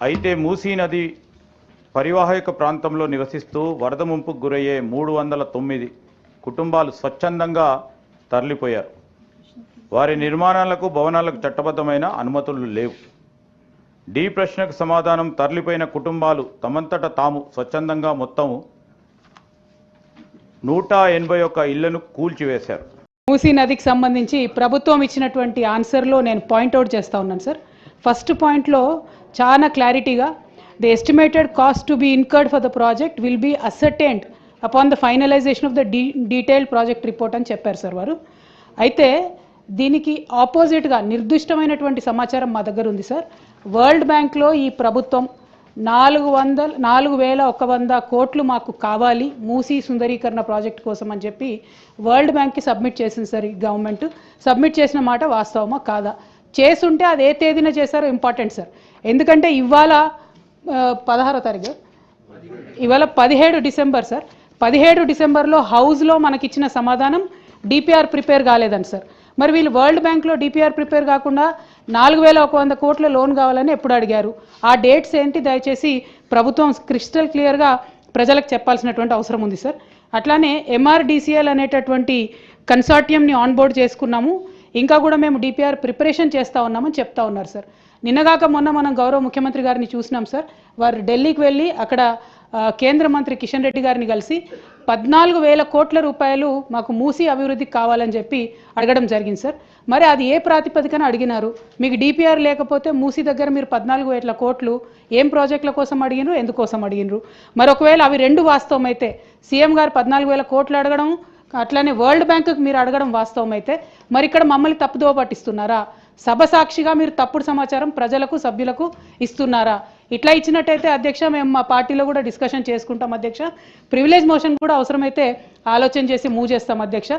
అయితే మూసీ నది పరివాహక ప్రాంతంలో నివసిస్తూ వరద ముంపుకు గురయ్యే 309 కుటుంబాలు స్వచ్ఛందంగా తరలిపోయారు. వారి నిర్మాణాలకు భవనాలకు చట్టబద్ధమైన అనుమతులు లేవు. డి ప్రశ్నకు సమాధానం తరలిపోయిన కుటుంబాలు తమంతట తాము స్వచ్ఛందంగా మొత్తం 181 ఇళ్లను కూల్చివేశారు. మూసీ నదికి సంబంధించి ప్రభుత్వం ఇచ్చినటువంటి ఆన్సర్లో నేను పాయింట్అవుట్ చేస్తూ ఉన్నాను సార్. ఫస్ట్ పాయింట్లో చాలా క్లారిటీగా the estimated cost to be incurred for the project will be ascertained upon the finalisation of the detailed project report అని చెప్పారు సార్ వారు. అయితే దీనికి ఆపోజిట్గా నిర్దిష్టమైనటువంటి సమాచారం మా దగ్గర ఉంది సార్. వరల్డ్ బ్యాంక్లో ఈ ప్రభుత్వం 4,100 కోట్లు మాకు కావాలి మూసీ సుందరీకరణ ప్రాజెక్ట్ కోసం అని చెప్పి వరల్డ్ బ్యాంక్కి సబ్మిట్ చేసింది సార్. ఈ గవర్నమెంట్ సబ్మిట్ చేసిన మాట వాస్తవమా కాదా? చేసుంటే అది ఏ తేదీన చేశారో ఇంపార్టెంట్ సార్. ఎందుకంటే ఇవాళ 16వ తారీఖు, ఇవాళ 17 డిసెంబర్ సార్. 17 డిసెంబర్లో హౌస్లో మనకిచ్చిన సమాధానం డిపిఆర్ ప్రిపేర్ కాలేదని సార్. మరి వీళ్ళు వరల్డ్ బ్యాంక్లో డిపిఆర్ ప్రిపేర్ కాకుండా 4,100 కోట్ల లోన్ కావాలని ఎప్పుడు అడిగారు? ఆ డేట్స్ ఏంటి దయచేసి ప్రభుత్వం క్రిస్టల్ క్లియర్గా ప్రజలకు చెప్పాల్సినటువంటి అవసరం ఉంది సార్. అట్లానే ఎంఆర్డిసిఎల్ అనేటటువంటి కన్సార్టియంని ఆన్బోర్డ్ చేసుకున్నాము, ఇంకా కూడా మేము డిపిఆర్ ప్రిపరేషన్ చేస్తూ ఉన్నామని చెప్తా ఉన్నారు సార్. నిన్నగాక మొన్న మనం గౌరవ ముఖ్యమంత్రి గారిని చూసినాం సార్. వారు ఢిల్లీకి వెళ్ళి అక్కడ కేంద్ర మంత్రి కిషన్ రెడ్డి గారిని కలిసి 14,000 కోట్ల రూపాయలు మాకు మూసీ అభివృద్ధికి కావాలని చెప్పి అడగడం జరిగింది సార్. మరి అది ఏ ప్రాతిపదికన అడిగినారు? మీకు డిపిఆర్ లేకపోతే మూసీ దగ్గర మీరు 14,000 కోట్లు ఏం ప్రాజెక్టుల కోసం అడిగినారు, ఎందుకోసం అడిగినారు? మరి ఒకవేళ అవి రెండు వాస్తవం అయితే సీఎం గారు 14,000 కోట్లు అడగడం, అట్లానే వరల్డ్ బ్యాంకుకి మీరు అడగడం వాస్తవం అయితే మరి ఇక్కడ మమ్మల్ని తప్పుదోవ పట్టిస్తున్నారా? సభ సాక్షిగా మీరు తప్పుడు సమాచారం ప్రజలకు సభ్యులకు ఇస్తున్నారా? ఇట్లా ఇచ్చినట్టయితే అధ్యక్ష మేము మా పార్టీలో కూడా డిస్కషన్ చేసుకుంటాం అధ్యక్ష. ప్రివిలేజ్ మోషన్ కూడా అవసరమైతే ఆలోచన చేసి మూవ్ చేస్తాం అధ్యక్ష.